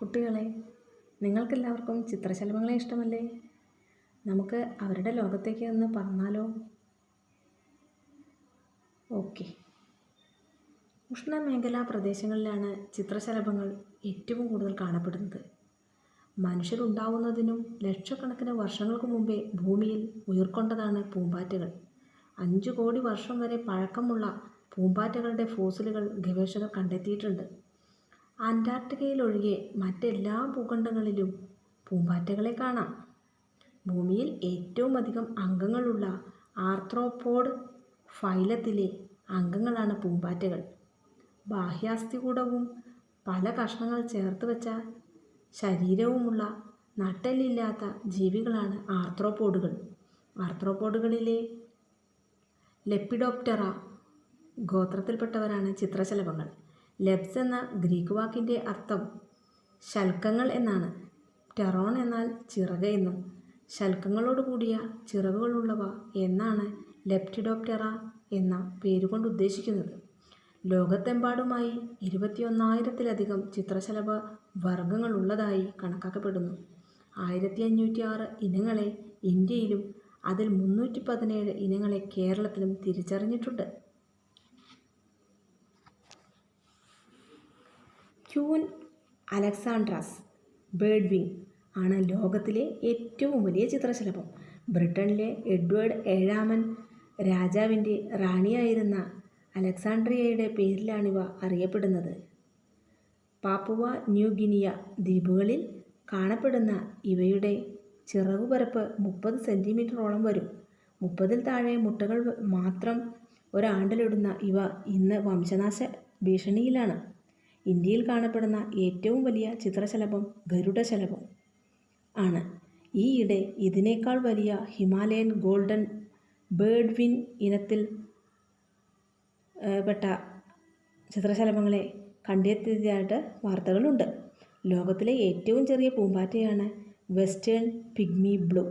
കുട്ടികളെ, നിങ്ങൾക്കെല്ലാവർക്കും ചിത്രശലഭങ്ങളെ ഇഷ്ടമല്ലേ? നമുക്ക് അവരുടെ ലോകത്തേക്ക് ഒന്ന് പറന്നാലോ? ഓക്കെ. ഉഷ്ണമേഖലാ പ്രദേശങ്ങളിലാണ് ചിത്രശലഭങ്ങൾ ഏറ്റവും കൂടുതൽ കാണപ്പെടുന്നത്. മനുഷ്യരുണ്ടാവുന്നതിനും ലക്ഷക്കണക്കിന് വർഷങ്ങൾക്ക് മുമ്പേ ഭൂമിയിൽ ഉയിർക്കൊണ്ടതാണ് പൂമ്പാറ്റകൾ. 5 കോടി വർഷം വരെ പഴക്കമുള്ള പൂമ്പാറ്റകളുടെ ഫോസിലുകൾ ഗവേഷകർ കണ്ടെത്തിയിട്ടുണ്ട്. അന്റാർട്ടിക്കയിലൊഴികെ മറ്റെല്ലാ ഭൂഖണ്ഡങ്ങളിലും പൂമ്പാറ്റകളെ കാണാം. ഭൂമിയിൽ ഏറ്റവും അധികം അംഗങ്ങളുള്ള ആർത്രോപോഡ് ഫൈലത്തിലെ അംഗങ്ങളാണ് പൂമ്പാറ്റകൾ. ബാഹ്യാസ്ഥികൂടവും പല കഷണങ്ങൾ ചേർത്ത് വെച്ച ശരീരവുമുള്ള നട്ടെല്ലില്ലാത്ത ജീവികളാണ് ആർത്രോപോഡുകൾ. ആർത്രോപോഡുകളിലെ ലെപ്പിഡോപ്റ്ററ ഗോത്രത്തിൽപ്പെട്ടവരാണ് ചിത്രശലഭങ്ങൾ. ലെപ്സ് എന്ന ഗ്രീക്ക് വാക്കിൻ്റെ അർത്ഥം ശൽക്കങ്ങൾ എന്നാണ്. പ്റ്റെറോൺ എന്നാൽ ചിറക് എന്നും ശൽക്കങ്ങളോടുകൂടിയ ചിറകുകളുള്ളവ എന്നാണ് ലെപ്റ്റിഡോപ്റ്റെറ എന്ന പേരുകൊണ്ട് ഉദ്ദേശിക്കുന്നത്. ലോകത്തെമ്പാടുമായി 21,000-ത്തിലധികം ചിത്രശലഭ വർഗ്ഗങ്ങളുള്ളതായി കണക്കാക്കപ്പെടുന്നു. 1506 ഇനങ്ങളെ ഇന്ത്യയിലും അതിൽ 317 ഇനങ്ങളെ കേരളത്തിലും തിരിച്ചറിഞ്ഞിട്ടുണ്ട്. ക്യൂൻ അലക്സാൻഡ്രാസ് ബേർഡ് വിങ് ആണ് ലോകത്തിലെ ഏറ്റവും വലിയ ചിത്രശലഭം. ബ്രിട്ടനിലെ എഡ്വേർഡ് 7-ാമൻ രാജാവിൻ്റെ റാണിയായിരുന്ന അലക്സാൻഡ്രിയയുടെ പേരിലാണിവ അറിയപ്പെടുന്നത്. പാപ്പുവ ന്യൂ ഗിനിയ ദ്വീപുകളിൽ കാണപ്പെടുന്ന ഇവയുടെ ചിറകുപരപ്പ് 30 സെൻറ്റിമീറ്ററോളം വരും. 30-ൽ താഴെ മുട്ടകൾ മാത്രം ഒരാണ്ടിലിടുന്ന ഇവ ഇന്ന് വംശനാശ ഭീഷണിയിലാണ്. ഇന്ത്യയിൽ കാണപ്പെടുന്ന ഏറ്റവും വലിയ ചിത്രശലഭം ഗരുഡശലഭം ആണ്. ഈയിടെ ഇതിനേക്കാൾ വലിയ ഹിമാലയൻ ഗോൾഡൻ ബേർഡ് വിൻ ഇനത്തിൽ പെട്ട ചിത്രശലഭങ്ങളെ കണ്ടെത്തിയതായിട്ട് വാർത്തകളുണ്ട്. ലോകത്തിലെ ഏറ്റവും ചെറിയ പൂമ്പാറ്റയാണ് western pygmy blue.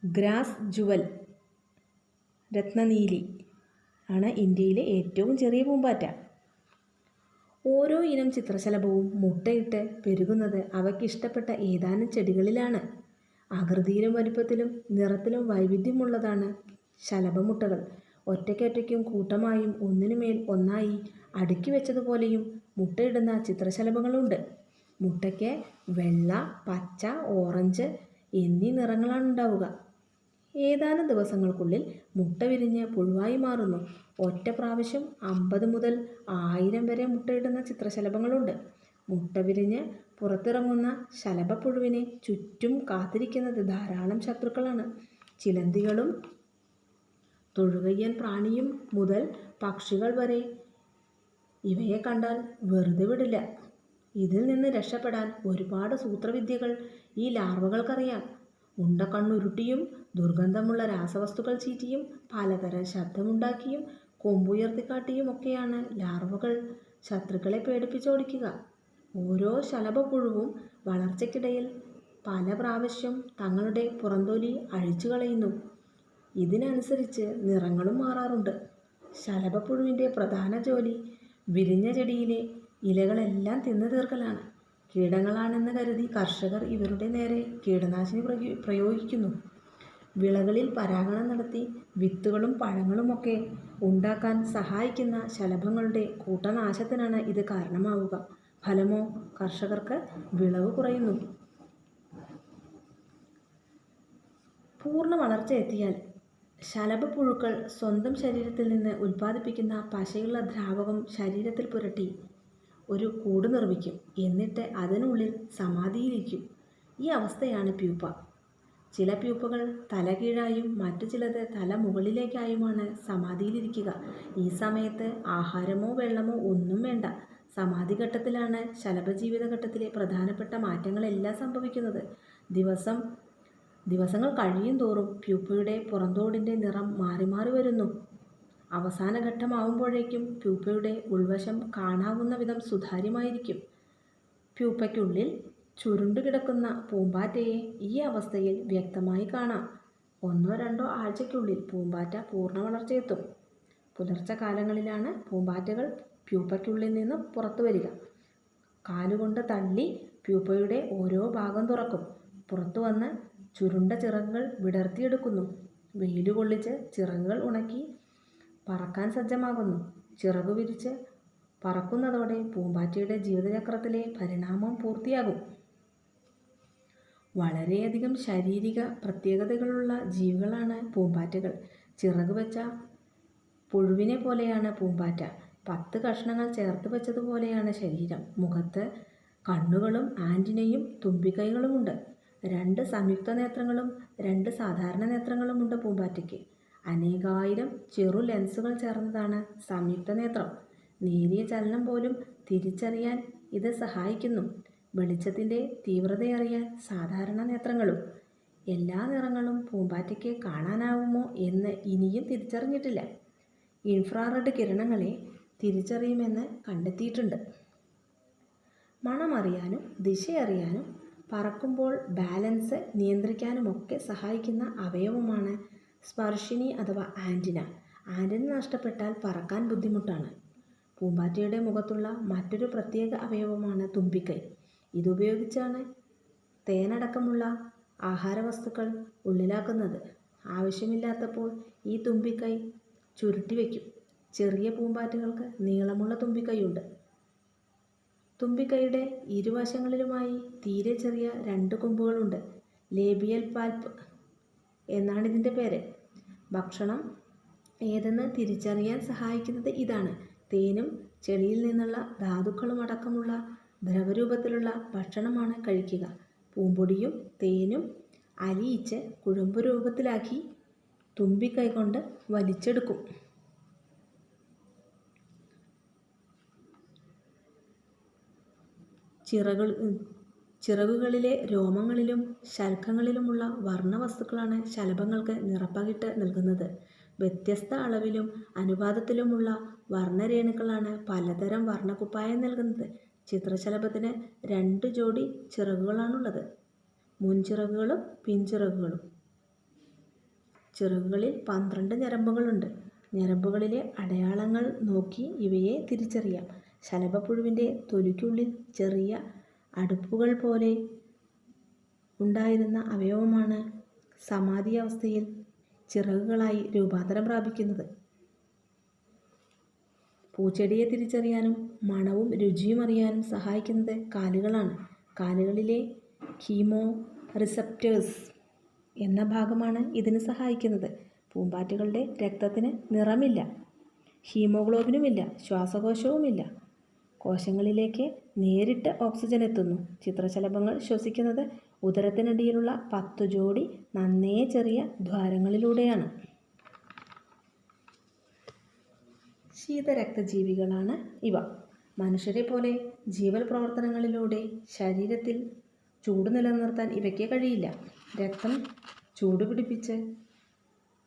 Grass jewel രത്നനീലി ആണ് ഇന്ത്യയിലെ ഏറ്റവും ചെറിയ പൂമ്പാറ്റ. ഓരോ ഇനം ചിത്രശലഭവും മുട്ടയിട്ട് പെരുകുന്നത് അവയ്ക്കിഷ്ടപ്പെട്ട ഏതാനും ചെടികളിലാണ്. ആകൃതിയിലും വലിപ്പത്തിലും നിറത്തിലും വൈവിധ്യമുള്ളതാണ് ശലഭമുട്ടകൾ. ഒറ്റയ്ക്കൊറ്റയ്ക്കും കൂട്ടമായും ഒന്നിനുമേൽ ഒന്നായി അടുക്കി വെച്ചതുപോലെയും മുട്ടയിടുന്ന ചിത്രശലഭങ്ങളുണ്ട്. മുട്ടയ്ക്ക് വെള്ള, പച്ച, ഓറഞ്ച് എന്നീ നിറങ്ങളാണുണ്ടാവുക. ഏതാനും ദിവസങ്ങൾക്കുള്ളിൽ മുട്ട വിരിഞ്ഞ് പുഴുവായി മാറുന്നു. ഒറ്റ പ്രാവശ്യം 50 മുതൽ 1000 വരെ മുട്ടയിടുന്ന ചിത്രശലഭങ്ങളുണ്ട്. മുട്ട വിരിഞ്ഞ് പുറത്തിറങ്ങുന്ന ശലഭപ്പുഴുവിനെ ചുറ്റും കാത്തിരിക്കുന്നത് ധാരാളം ശത്രുക്കളാണ്. ചിലന്തികളും തൊഴുകയ്യൻ പ്രാണിയും മുതൽ പക്ഷികൾ വരെ ഇവയെ കണ്ടാൽ വെറുതെ വിടില്ല. ഇതിൽ നിന്ന് രക്ഷപ്പെടാൻ ഒരുപാട് സൂത്രവിദ്യകൾ ഈ ലാർവകൾക്കറിയാം. ഉണ്ടക്കണ്ണുരുട്ടിയും ദുർഗന്ധമുള്ള രാസവസ്തുക്കൾ ചീറ്റിയും പലതരം ശബ്ദമുണ്ടാക്കിയും കൊമ്പുയർത്തിക്കാട്ടിയും ഒക്കെയാണ് ലാർവകൾ ശത്രുക്കളെ പേടിപ്പിച്ചോടിക്കുക. ഓരോ ശലഭപ്പുഴുവും വളർച്ചയ്ക്കിടയിൽ പല പ്രാവശ്യം തങ്ങളുടെ പുറംതൊലി അഴിച്ചു കളയുന്നു. ഇതിനനുസരിച്ച് നിറങ്ങളും മാറാറുണ്ട്. ശലഭപ്പുഴുവിൻ്റെ പ്രധാന ജോലി വിരിഞ്ഞ ചെടിയിലെ ഇലകളെല്ലാം തിന്നു തീർക്കലാണ്. കീടങ്ങളാണെന്ന് കരുതി കർഷകർ ഇവരുടെ നേരെ കീടനാശിനി പ്രയോഗിക്കുന്നു. വിളകളിൽ പരാഗണം നടത്തി വിത്തുകളും പഴങ്ങളുമൊക്കെ ഉണ്ടാക്കാൻ സഹായിക്കുന്ന ശലഭങ്ങളുടെ കൂട്ടനാശത്തിനാണ് ഇത് കാരണമാവുക. ഫലമോ കർഷകർക്ക് വിളവ് കുറയുന്നു. പൂർണ്ണ വളർച്ച എത്തിയാൽ ശലഭപ്പുഴുക്കൾ സ്വന്തം ശരീരത്തിൽ നിന്ന് ഉൽപ്പാദിപ്പിക്കുന്ന പശയുള്ള ദ്രാവകം ശരീരത്തിൽ പുരട്ടി ഒരു കൂട് നിർമ്മിക്കും. എന്നിട്ട് അതിനുള്ളിൽ സമാധിയിരിക്കും. ഈ അവസ്ഥയാണ് പ്യൂപ്പ. ചില പ്യൂപ്പകൾ തല കീഴായും മറ്റു ചിലത് തല മുകളിലേക്കായുമാണ് സമാധിയിലിരിക്കുക. ഈ സമയത്ത് ആഹാരമോ വെള്ളമോ ഒന്നും വേണ്ട. സമാധിഘട്ടത്തിലാണ് ശലഭജീവിതഘട്ടത്തിലെ പ്രധാനപ്പെട്ട മാറ്റങ്ങളെല്ലാം സംഭവിക്കുന്നത്. ദിവസങ്ങൾ കഴിയും തോറും പ്യൂപ്പയുടെ പുറന്തോടിൻ്റെ നിറം മാറി മാറി വരുന്നു. അവസാന ഘട്ടമാവുമ്പോഴേക്കും പ്യൂപ്പയുടെ ഉൾവശം കാണാവുന്ന വിധം സുതാര്യമായിരിക്കും. പ്യൂപ്പയ്ക്കുള്ളിൽ ചുരുണ്ടുകിടക്കുന്ന പൂമ്പാറ്റയെ ഈ അവസ്ഥയിൽ വ്യക്തമായി കാണാം. 1-2 ആഴ്ചയ്ക്കുള്ളിൽ പൂമ്പാറ്റ പൂർണ്ണ വളർച്ചയെത്തും. പുലർച്ചെ കാലങ്ങളിലാണ് പൂമ്പാറ്റകൾ പ്യൂപ്പയ്ക്കുള്ളിൽ നിന്ന് പുറത്തു വരിക. കാലുകൊണ്ട് തള്ളി പ്യൂപ്പയുടെ ഓരോ ഭാഗം തുറക്കും. പുറത്തു വന്ന് ചുരുണ്ട ചിറകുകൾ വിടർത്തിയെടുക്കുന്നു. വെയിൽ കൊള്ളിച്ച് ചിറകുകൾ ഉണക്കി പറക്കാൻ സജ്ജമാകുന്നു. ചിറകു വിരിച്ച് പറക്കുന്നതോടെ പൂമ്പാറ്റയുടെ ജീവിതചക്രത്തിലെ പരിണാമം പൂർത്തിയാകും. വളരെയധികം ശാരീരിക പ്രത്യേകതകളുള്ള ജീവികളാണ് പൂമ്പാറ്റകൾ. ചിറക് വെച്ച പുഴുവിനെ പോലെയാണ് പൂമ്പാറ്റ. 10 കഷ്ണങ്ങൾ ചേർത്ത് വെച്ചതുപോലെയാണ് ശരീരം. മുഖത്ത് കണ്ണുകളും ആൻറ്റിനയും തുമ്പിക്കൈകളുമുണ്ട്. 2 സംയുക്ത നേത്രങ്ങളും 2 സാധാരണ നേത്രങ്ങളുമുണ്ട് പൂമ്പാറ്റയ്ക്ക്. അനേകായിരം ചെറു ലെൻസുകൾ ചേർന്നതാണ് സംയുക്ത നേത്രം. നേരിയ ചലനം പോലും തിരിച്ചറിയാൻ ഇത് സഹായിക്കുന്നു. വെളിച്ചത്തിൻ്റെ തീവ്രതയറിയാൻ സാധാരണ നേത്രങ്ങളും. എല്ലാ നിറങ്ങളും പൂമ്പാറ്റയ്ക്ക് കാണാനാവുമോ എന്ന് ഇനിയും തിരിച്ചറിഞ്ഞിട്ടില്ല. ഇൻഫ്രാറെഡ് കിരണങ്ങളെ തിരിച്ചറിയുമെന്ന് കണ്ടെത്തിയിട്ടുണ്ട്. മണമറിയാനും ദിശയറിയാനും പറക്കുമ്പോൾ ബാലൻസ് നിയന്ത്രിക്കാനുമൊക്കെ സഹായിക്കുന്ന അവയവമാണ് സ്പർശിനി അഥവാ ആൻറ്റിന. ആൻറ്റിന നഷ്ടപ്പെട്ടാൽ പറക്കാൻ ബുദ്ധിമുട്ടാണ്. പൂമ്പാറ്റയുടെ മുഖത്തുള്ള മറ്റൊരു പ്രത്യേക അവയവമാണ് തുമ്പിക്കൈ. ഇതുപയോഗിച്ചാണ് തേനടക്കമുള്ള ആഹാരവസ്തുക്കൾ ഉള്ളിലാക്കുന്നത്. ആവശ്യമില്ലാത്തപ്പോൾ ഈ തുമ്പിക്കൈ ചുരുട്ടിവെക്കും. ചെറിയ പൂമ്പാറ്റകൾക്ക് നീളമുള്ള തുമ്പിക്കൈയുണ്ട്. തുമ്പിക്കൈയുടെ ഇരുവശങ്ങളിലുമായി തീരെ ചെറിയ 2 കൊമ്പുകളുണ്ട്. ലേബിയൽ പാൽപ്പ് എന്നാണിതിൻ്റെ പേര്. ഭക്ഷണം ഏതെന്ന് തിരിച്ചറിയാൻ സഹായിക്കുന്നത് ഇതാണ്. തേനും ചെളിയിൽ നിന്നുള്ള ധാതുക്കളും അടക്കമുള്ള ദ്രവരൂപത്തിലുള്ള ഭക്ഷണമാണ് കഴിക്കുക. പൂമ്പൊടിയും തേനും അലിയിച്ച് കുഴമ്പ് രൂപത്തിലാക്കി തുമ്പിക്കൈ കൊണ്ട് വലിച്ചെടുക്കും. ചിറകുകളിലെ രോമങ്ങളിലും ശൽഖങ്ങളിലുമുള്ള വർണ്ണവസ്തുക്കളാണ് ശലഭങ്ങൾക്ക് നിറപ്പകിട്ട് നൽകുന്നത്. വ്യത്യസ്ത അളവിലും അനുപാതത്തിലുമുള്ള വർണ്ണരേണുക്കളാണ് പലതരം വർണ്ണക്കുപ്പായം നൽകുന്നത്. ചിത്രശലഭത്തിന് 2 ജോഡി ചിറകുകളാണുള്ളത്. മുൻചിറകുകളും പിൻചിറകുകളും. ചിറകുകളിൽ 12 ഞരമ്പുകളുണ്ട്. ഞരമ്പുകളിലെ അടയാളങ്ങൾ നോക്കി ഇവയെ തിരിച്ചറിയാം. ശലഭപ്പുഴുവിൻ്റെ തൊലിക്കുള്ളിൽ ചെറിയ അടുപ്പുകൾ പോലെ ഉണ്ടായിരുന്ന അവയവമാണ് സമാധി അവസ്ഥയിൽ ചിറകുകളായി രൂപാന്തരം പ്രാപിക്കുന്നത്. പൂച്ചെടിയെ തിരിച്ചറിയാനും മണവും രുചിയും അറിയാനും സഹായിക്കുന്നത് കാലുകളാണ്. കാലുകളിലെ കീമോ റിസപ്റ്റേഴ്സ് എന്ന ഭാഗമാണ് ഇതിന് സഹായിക്കുന്നത്. പൂമ്പാറ്റകളുടെ രക്തത്തിന് നിറമില്ല, ഹീമോഗ്ലോബിനുമില്ല, ശ്വാസകോശവുമില്ല. കോശങ്ങളിലേക്ക് നേരിട്ട് ഓക്സിജൻ എത്തുന്നു. ചിത്രശലഭങ്ങൾ ശ്വസിക്കുന്നത് ഉദരത്തിനടിയിലുള്ള 10 ജോഡി നന്നേ ചെറിയ ദ്വാരങ്ങളിലൂടെയാണ്. ശീതരക്തജീവികളാണ് ഇവ. മനുഷ്യരെ പോലെ ജീവൽ പ്രവർത്തനങ്ങളിലൂടെ ശരീരത്തിൽ ചൂട് നിലനിർത്താൻ ഇവയ്ക്ക് കഴിയില്ല. രക്തം ചൂടുപിടിപ്പിച്ച്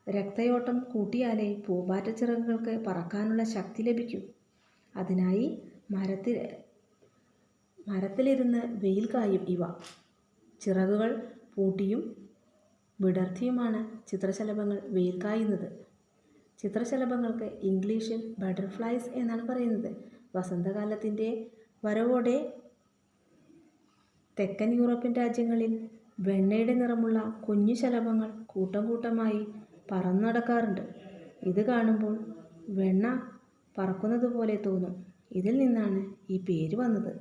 രക്തയോട്ടം കൂട്ടിയാലേ പൂമ്പാറ്റ ചിറകുകൾക്ക് പറക്കാനുള്ള ശക്തി ലഭിക്കൂ. അതിനായി മരത്തിലിരുന്ന് വെയിൽ കായും ഇവ. ചിറകുകൾ പൂട്ടിയും വിടർത്തിയുമാണ് ചിത്രശലഭങ്ങൾ വെയിൽ കായുന്നത്. ചിത്രശലഭങ്ങൾക്ക് ഇംഗ്ലീഷിൽ ബട്ടർഫ്ലൈസ് എന്നാണ് പറയുന്നത്. വസന്തകാലത്തിൻ്റെ വരവോടെ തെക്കൻ യൂറോപ്യൻ രാജ്യങ്ങളിൽ വെണ്ണയുടെ നിറമുള്ള കുഞ്ഞു ശലഭങ്ങൾ കൂട്ടം കൂട്ടമായി പറന്നു നടക്കാറുണ്ട്. ഇത് കാണുമ്പോൾ വെണ്ണ പറക്കുന്നത് പോലെ തോന്നും. ഇതിൽ നിന്നാണ് ഈ പേര് വന്നത്.